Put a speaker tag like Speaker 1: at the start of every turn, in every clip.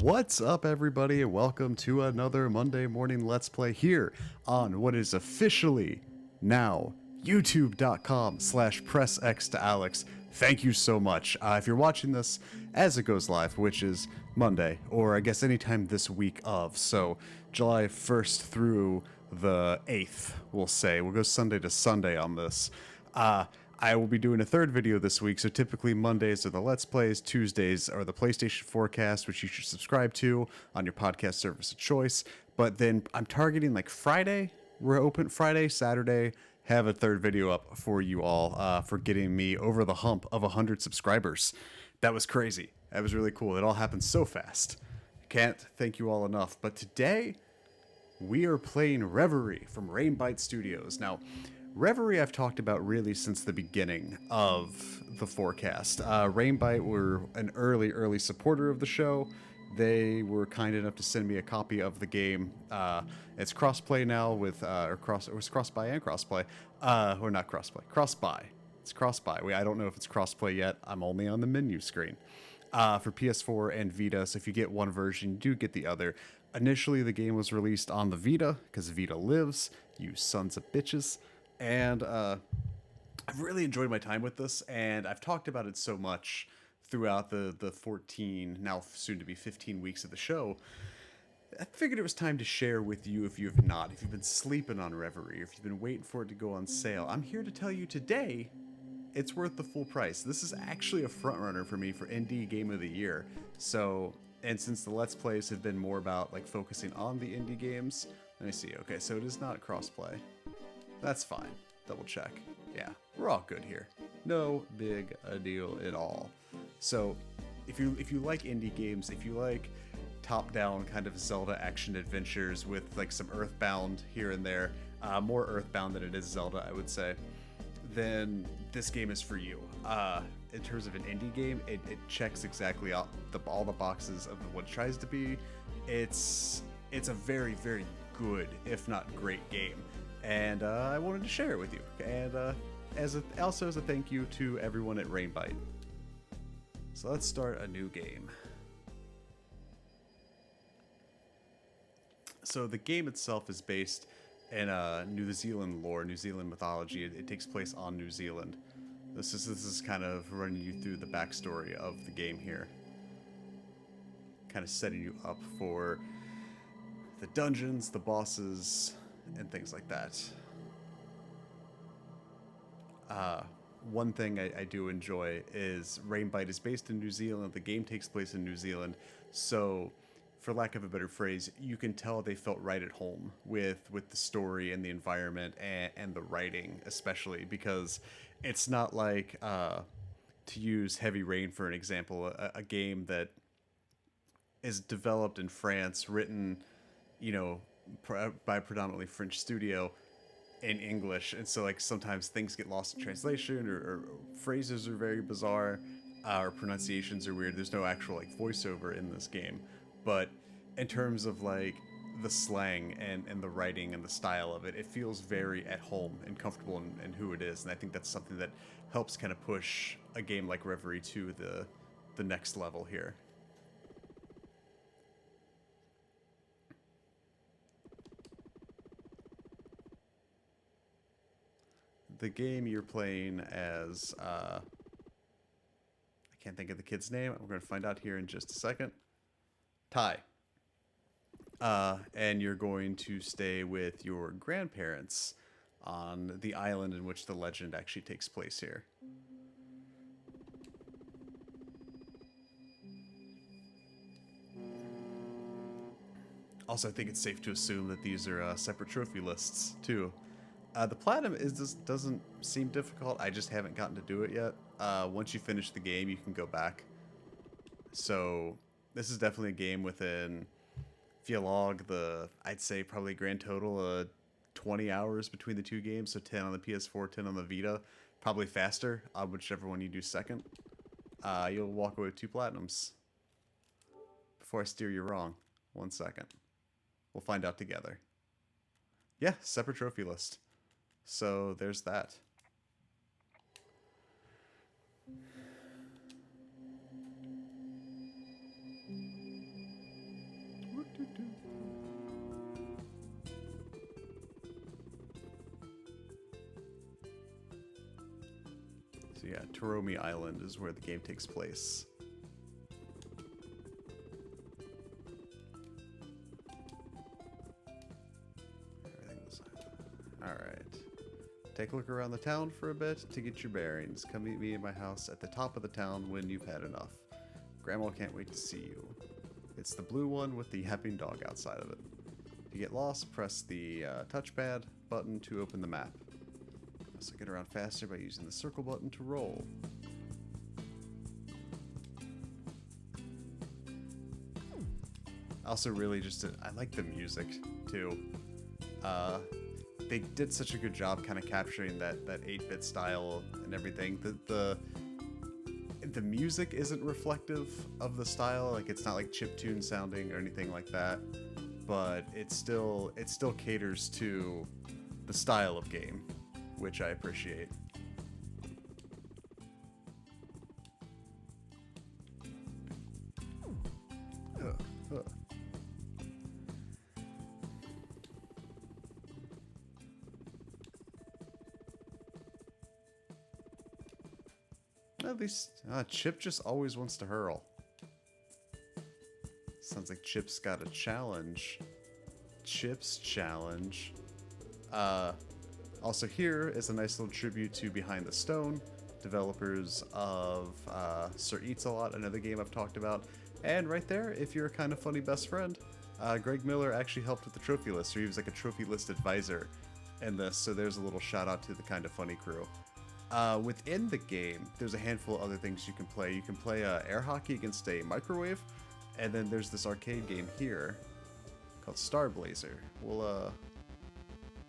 Speaker 1: What's up, everybody, and welcome to another Monday morning Let's Play here on what is officially now youtube.com/pressx to Alex. Thank you so much. If you're watching this as it goes live, which is Monday, or I guess anytime this week of, so July 1st through the 8th, we'll say. We'll go Sunday to Sunday on this. I will be doing a third video this week, so typically Mondays are the Let's Plays, Tuesdays are the PlayStation Forecast, which you should subscribe to on your podcast service of choice, but then I'm targeting like Friday. We're open Friday, Saturday, have a third video up for you all for getting me over the hump of 100 subscribers. That was crazy. That was really cool. It all happened so fast. Can't thank you all enough, but today we are playing Reverie from Rainbite Studios. Now, Reverie I've talked about really since the beginning of the forecast. Rainbite were an early supporter of the show. They were kind enough to send me a copy of the game. It's crossplay now with, it was crossbuy and crossplay. Or not crossplay, crossbuy. It's crossbuy. I don't know if it's crossplay yet. I'm only on the menu screen. For PS4 and Vita, so if you get one version, you do get the other. Initially, the game was released on the Vita, because Vita lives, you sons of bitches. And I've really enjoyed my time with this, and I've talked about it so much throughout the 14, now soon to be 15 weeks of the show. I figured it was time to share with you if you have not, if you've been sleeping on Reverie, or if you've been waiting for it to go on sale. I'm here to tell you today it's worth the full price. This is actually a frontrunner for me for Indie Game of the Year. So, and since the Let's Plays have been more about like focusing on the indie games, let me see. Okay, so it is not crossplay. That's fine. Double check. Yeah, we're all good here. No big a deal at all. So, if you like indie games, if you like top-down kind of Zelda action adventures with like some Earthbound here and there, more Earthbound than it is Zelda, I would say, then this game is for you. In terms of an indie game, it checks exactly all the boxes of what it tries to be. It's a very, very good, if not great game. And I wanted to share it with you, and also as a thank you to everyone at Rainbite. So let's start a new game. So the game itself is based in New Zealand lore, New Zealand mythology. It takes place on New Zealand. This is kind of running you through the backstory of the game here, kind of setting you up for the dungeons, the bosses, and things like that. One thing I do enjoy is Rainbite is based in New Zealand. The game takes place in New Zealand, so for lack of a better phrase, you can tell they felt right at home with the story and the environment and the writing, especially because it's not like, to use Heavy Rain for an example, a game that is developed in France, written, you know, by a predominantly French studio in English, and so like sometimes things get lost in translation, or phrases are very bizarre, or pronunciations are weird. There's no actual like voiceover in this game, but in terms of like the slang and the writing and the style of it, it feels very at home and comfortable in who it is, and I think that's something that helps kind of push a game like Reverie to the next level here. The game you're playing as, I can't think of the kid's name. We're going to find out here in just a second. Ty. And you're going to stay with your grandparents on the island in which the legend actually takes place here. Also, I think it's safe to assume that these are separate trophy lists, too. The platinum doesn't seem difficult. I just haven't gotten to do it yet. Once you finish the game, you can go back. So this is definitely a game within, if you log I'd say probably grand total 20 hours between the two games. So 10 on the PS4, 10 on the Vita. Probably faster, whichever one you do second. You'll walk away with 2 platinums. Before I steer you wrong, 1 second. We'll find out together. Yeah, separate trophy list. So there's that. So yeah, Toromi Island is where the game takes place. Alright. Take a look around the town for a bit to get your bearings. Come meet me at my house at the top of the town when you've had enough. Grandma can't wait to see you. It's the blue one with the yapping dog outside of it. If you get lost, press the touchpad button to open the map. Also get around faster by using the circle button to roll. Also really just, I like the music too. They did such a good job kind of capturing that 8-bit style and everything. The music isn't reflective of the style, like it's not like chiptune sounding or anything like that, but it still caters to the style of game, which I appreciate. At least Chip just always wants to hurl. Sounds like Chip's got a challenge. Chip's challenge. Also here is a nice little tribute to Behind the Stone, developers of Sir Eats a Lot, another game I've talked about. And right there, if you're a kind of funny best friend, Greg Miller actually helped with the trophy list, or he was like a trophy list advisor in this, so there's a little shout out to the kind of funny crew. Within the game, there's a handful of other things you can play. You can play air hockey against a microwave, and then there's this arcade game here called Star Blazer.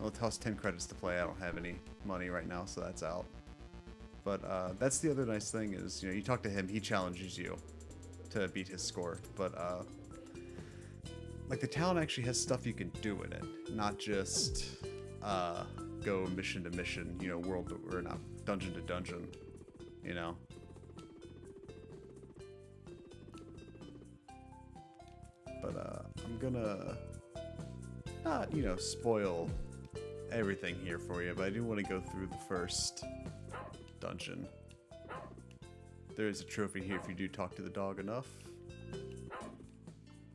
Speaker 1: I'll toss 10 credits to play. I don't have any money right now, so that's out. But that's the other nice thing is, you talk to him, he challenges you to beat his score. But like the town actually has stuff you can do in it, not just go mission to mission, world to, or not dungeon to dungeon, But I'm gonna not, spoil everything here for you, but I do want to go through the first dungeon. There is a trophy here if you do talk to the dog enough.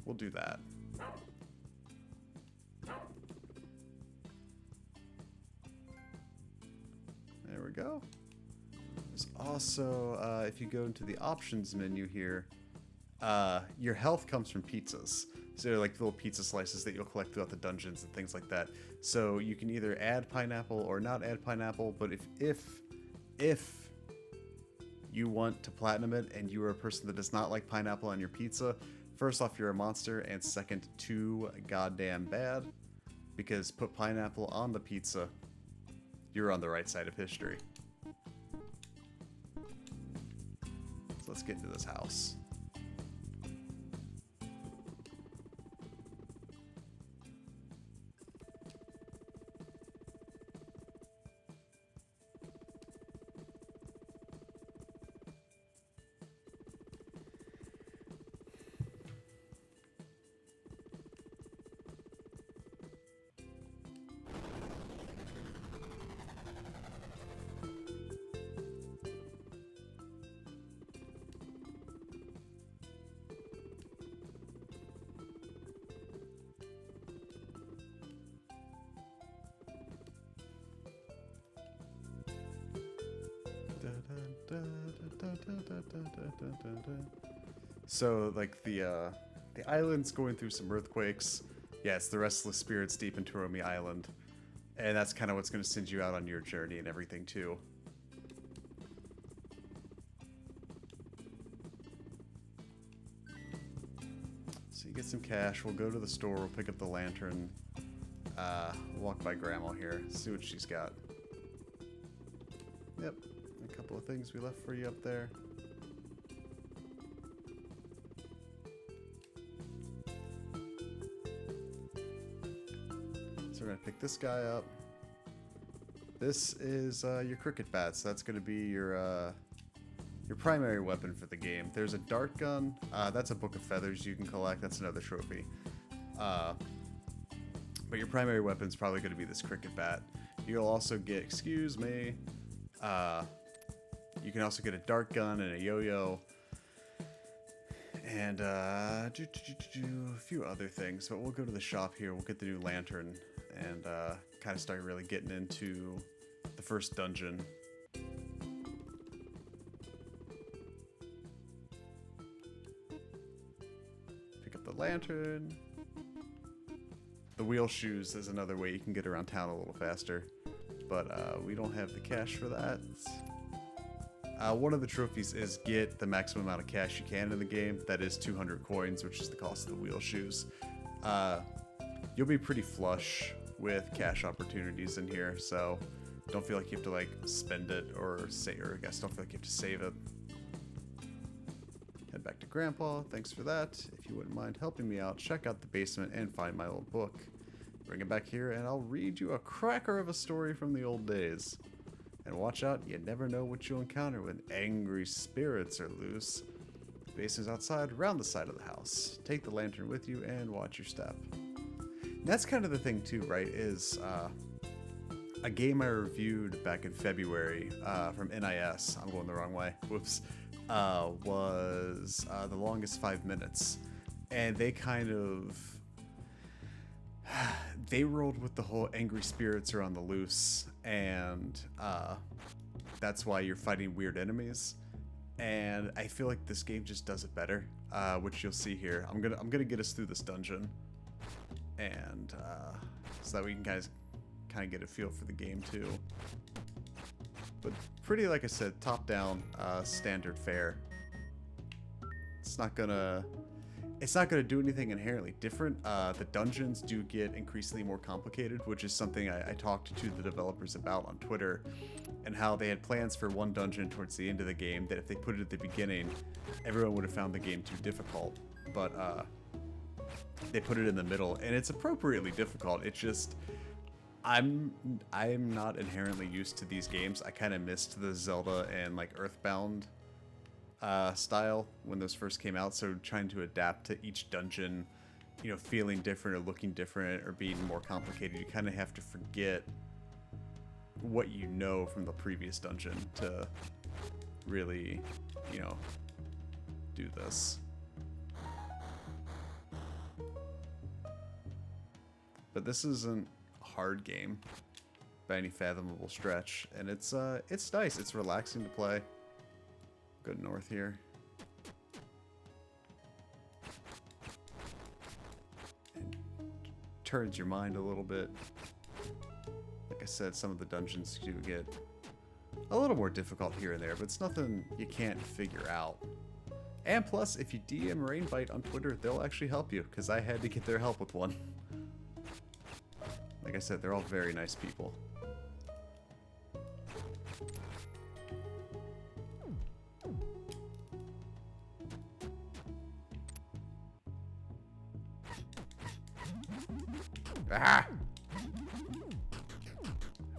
Speaker 1: We'll do that. There we go. There's also, if you go into the options menu here, your health comes from pizzas. So they're like little pizza slices that you'll collect throughout the dungeons and things like that. So you can either add pineapple or not add pineapple, but if you want to platinum it and you are a person that does not like pineapple on your pizza, first off, you're a monster, and second, too goddamn bad, because put pineapple on the pizza, you're on the right side of history. So let's get into this house. So, like, the island's going through some earthquakes. Yeah, it's the restless spirits deep in Toromi Island. And that's kind of what's going to send you out on your journey and everything, too. So you get some cash. We'll go to the store. We'll pick up the lantern. Walk by Grandma here. See what she's got. Yep. A couple of things we left for you up there. So we're gonna pick this guy up. This is your cricket bat, so that's gonna be your primary weapon for the game. There's a dart gun. That's a book of feathers you can collect. That's another trophy. But your primary weapon is probably going to be this cricket bat. You'll also get, excuse me, you can also get a dart gun and a yo-yo. And a few other things. But we'll go to the shop here. We'll get the new lantern and kind of start really getting into the first dungeon. Pick up the lantern. The wheel shoes is another way you can get around town a little faster. But we don't have the cash for that. One of the trophies is get the maximum amount of cash you can in the game. That is 200 coins, which is the cost of the wheel shoes. You'll be pretty flush with cash opportunities in here, so don't feel like you have to like spend it or I guess don't feel like you have to save it. Head back to Grandpa. Thanks for that. If you wouldn't mind helping me out, check out the basement and find my old book. Bring it back here, and I'll read you a cracker of a story from the old days. And watch out, you never know what you'll encounter when angry spirits are loose. The basement's outside, around the side of the house. Take the lantern with you and watch your step. And that's kind of the thing too, right, is a game I reviewed back in February from NIS, I'm going the wrong way, whoops, was The Longest 5 Minutes. And they kind of... they rolled with the whole angry spirits are on the loose, and that's why you're fighting weird enemies. And I feel like this game just does it better, which you'll see here. I'm gonna get us through this dungeon, and so that we can kind of get a feel for the game too. But pretty, like I said, top down, standard fare. It's not gonna do anything inherently different. The dungeons do get increasingly more complicated, which is something I talked to the developers about on Twitter, and how they had plans for one dungeon towards the end of the game that if they put it at the beginning, everyone would have found the game too difficult. But they put it in the middle, and it's appropriately difficult. It's just I'm not inherently used to these games. I kind of missed the Zelda and like Earthbound style when those first came out, so trying to adapt to each dungeon, you know, feeling different or looking different or being more complicated, you kind of have to forget what you know from the previous dungeon to really, you know, do this. But this isn't a hard game by any fathomable stretch, and it's nice. It's relaxing to play. Go north here. And turns your mind a little bit. Like I said, some of the dungeons do get a little more difficult here and there, but it's nothing you can't figure out. And plus, if you DM Rainbite on Twitter, they'll actually help you, because I had to get their help with one. Like I said, they're all very nice people. Ah!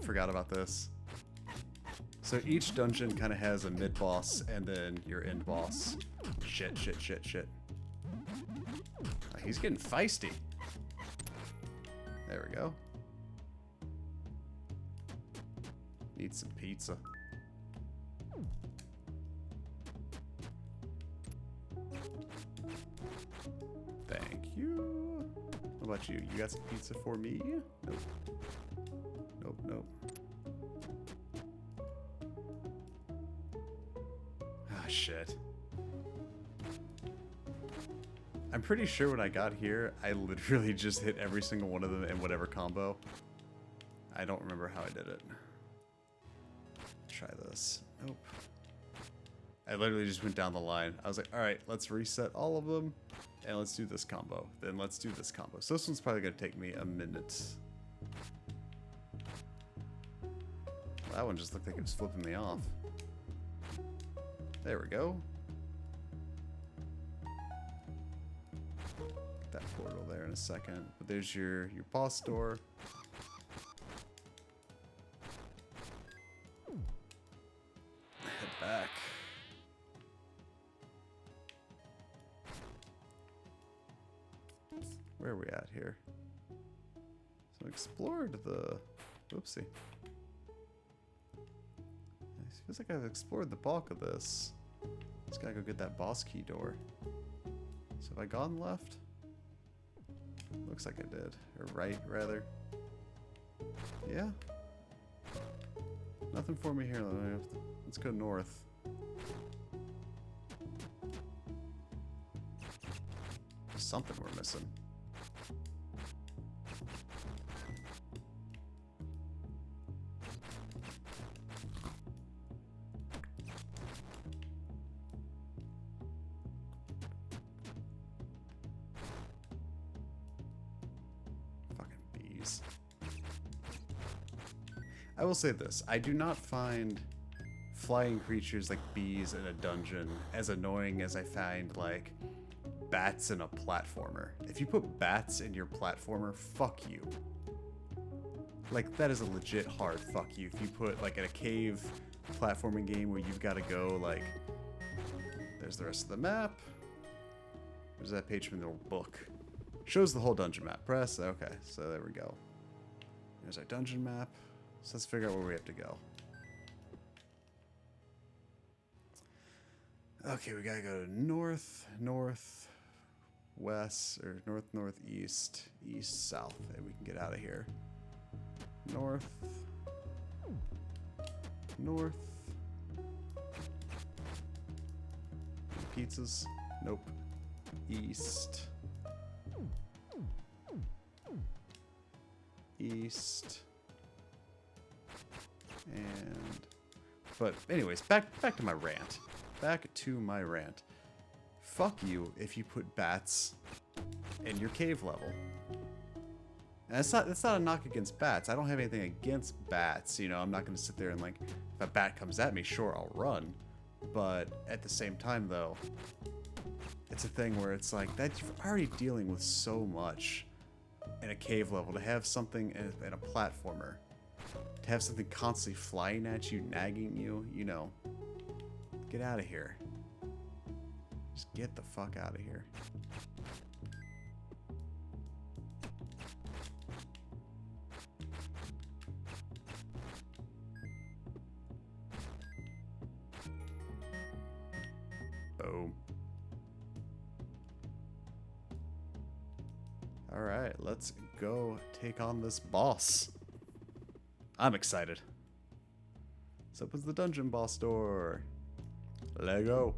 Speaker 1: Forgot about this. So each dungeon kind of has a mid-boss and then your end boss. Shit. He's getting feisty. There we go. Need some pizza. Thank you. What about you? You got some pizza for me? Nope. Ah, shit. I'm pretty sure when I got here, I literally just hit every single one of them in whatever combo. I don't remember how I did it. Try this. Nope. I literally just went down the line. I was like, alright, let's reset all of them, and let's do this combo. Then let's do this combo. So this one's probably going to take me a minute. That one just looked like it was flipping me off. There we go. Get that portal there in a second. But there's your boss door. Head back. Where are we at here? So I explored the... Oopsie. It feels like I've explored the bulk of this. Just gotta go get that boss key door. So have I gone left? Looks like I did. Or right, rather. Yeah. Nothing for me here. Let's go north. There's something we're missing. I will say this, I do not find flying creatures like bees in a dungeon as annoying as I find like bats in a platformer. If you put bats in your platformer, fuck you. Like that is a legit hard fuck you. If you put like in a cave platforming game where you've got to go like, there's the rest of the map. There's that page from the old book. Shows the whole dungeon map. Press, okay, so there we go. There's our dungeon map. So let's figure out where we have to go. Okay, we gotta go to north, north, west, or north, northeast, east, south, and we can get out of here. North, north. Pizzas? Nope. East. East. But anyways, back to my rant. Back to my rant. Fuck you if you put bats in your cave level. And that's not a knock against bats. I don't have anything against bats. You know, I'm not going to sit there and like, if a bat comes at me, sure, I'll run. But at the same time, though, it's a thing where it's like that you're already dealing with so much in a cave level to have something in a platformer. To have something constantly flying at you, nagging you, you know. Get out of here. Just get the fuck out of here. Boom. Alright, let's go take on this boss. I'm excited. This opens the dungeon boss door. Lego.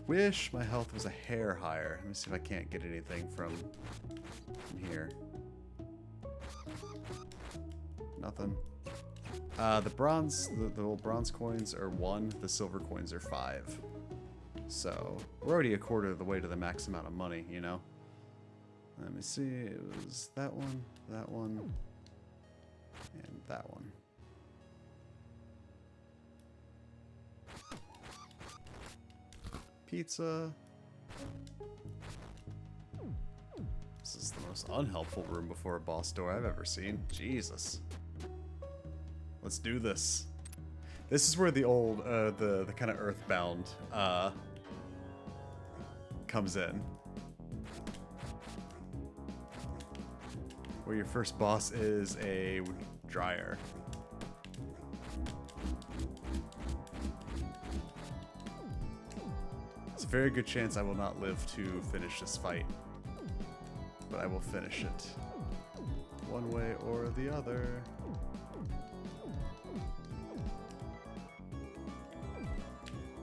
Speaker 1: Wish my health was a hair higher. Let me see if I can't get anything from here. Nothing. The bronze, the old bronze coins are 1. The silver coins are 5. So we're already a quarter of the way to the max amount of money, you know. Let me see, it was that one, and that one. Pizza. This is the most unhelpful room before a boss door I've ever seen. Jesus. Let's do this. This is where the old, the kind of Earthbound, comes in. Where your first boss is a dryer. It's a very good chance I will not live to finish this fight. But I will finish it. One way or the other.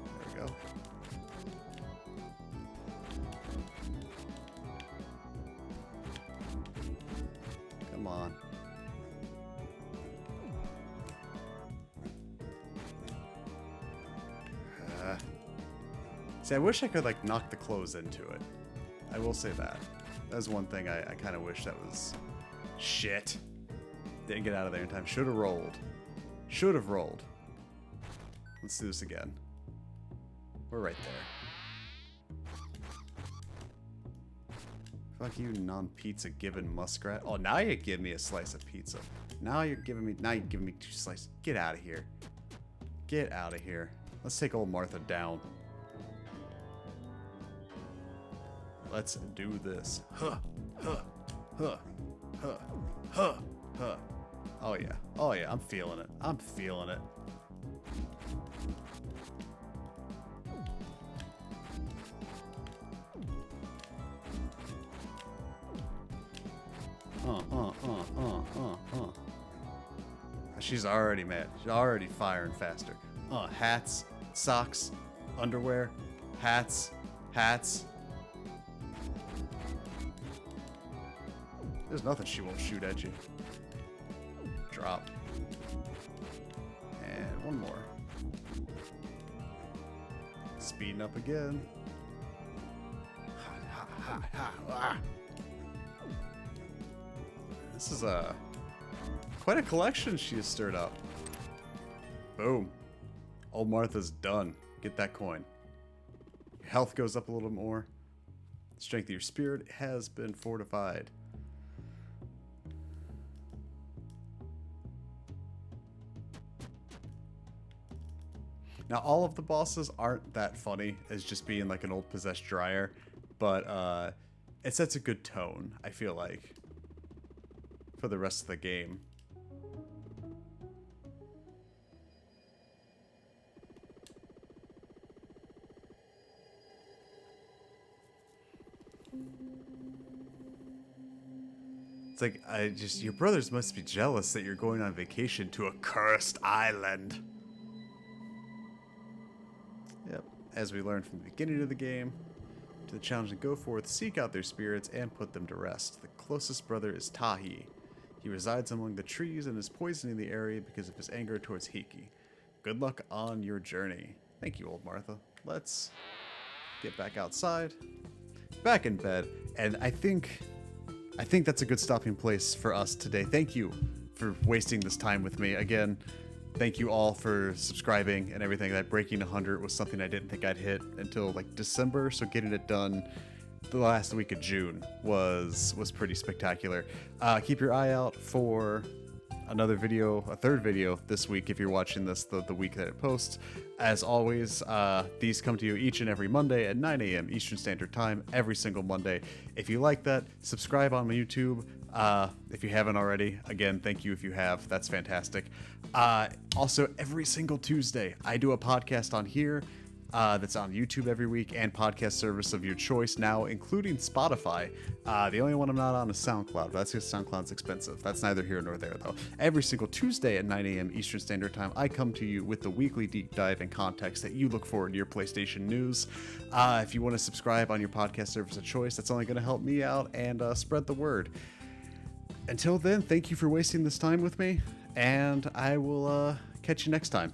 Speaker 1: There we go. Come on. See, I wish I could, like, knock the clothes into it. I will say that. That was one thing I kind of wish that was... Shit. Didn't get out of there in time. Should have rolled. Should have rolled. Let's do this again. We're right there. Fuck you, non-pizza given muskrat. Oh, now you give me a slice of pizza. Now you're giving me 2 slices. Get out of here. Get out of here. Let's take old Martha down. let's do this. Huh, huh, huh, huh, huh, huh. Oh yeah, oh yeah, I'm feeling it. I'm feeling it. She's already mad. She's already firing faster. Hats, socks, underwear, hats, hats. There's nothing she won't shoot at you. Drop. And one more. Speeding up again. Ha, ha, ha, ha. This is quite a collection she has stirred up. Boom. Old Martha's done. Get that coin. Your health goes up a little more. Strength of your spirit has been fortified. Now, all of the bosses aren't that funny as just being like an old possessed dryer, but it sets a good tone, I feel like, for the rest of the game. It's like, your brothers must be jealous that you're going on vacation to a cursed island. Yep, as we learned from the beginning of the game, to the challenge to go forth, seek out their spirits, and put them to rest. The closest brother is Tahi. He resides among the trees and is poisoning the area because of his anger towards Hiki. Good luck on your journey. Thank you, old Martha. Let's get back outside, back in bed, and I think that's a good stopping place for us today. Thank you for wasting this time with me. Again, thank you all for subscribing and everything. That breaking 100 was something I didn't think I'd hit until like December, so getting it done the last week of June was pretty spectacular. Keep your eye out for another video, a third video this week if you're watching this the week that it posts. As always, these come to you each and every Monday at 9 a.m. Eastern Standard Time, every single Monday. If you like that, subscribe on my YouTube. If you haven't already, again, thank you if you have. That's fantastic. Also, every single Tuesday, I do a podcast on here. That's on YouTube every week and podcast service of your choice now, including Spotify. The only one I'm not on is SoundCloud, but that's because SoundCloud's expensive. That's neither here nor there, though. Every single Tuesday at 9 a.m. Eastern Standard Time, I come to you with the weekly deep dive and context that you look for in your PlayStation news. If you want to subscribe on your podcast service of choice, that's only going to help me out and spread the word. Until then, thank you for wasting this time with me, and I will catch you next time.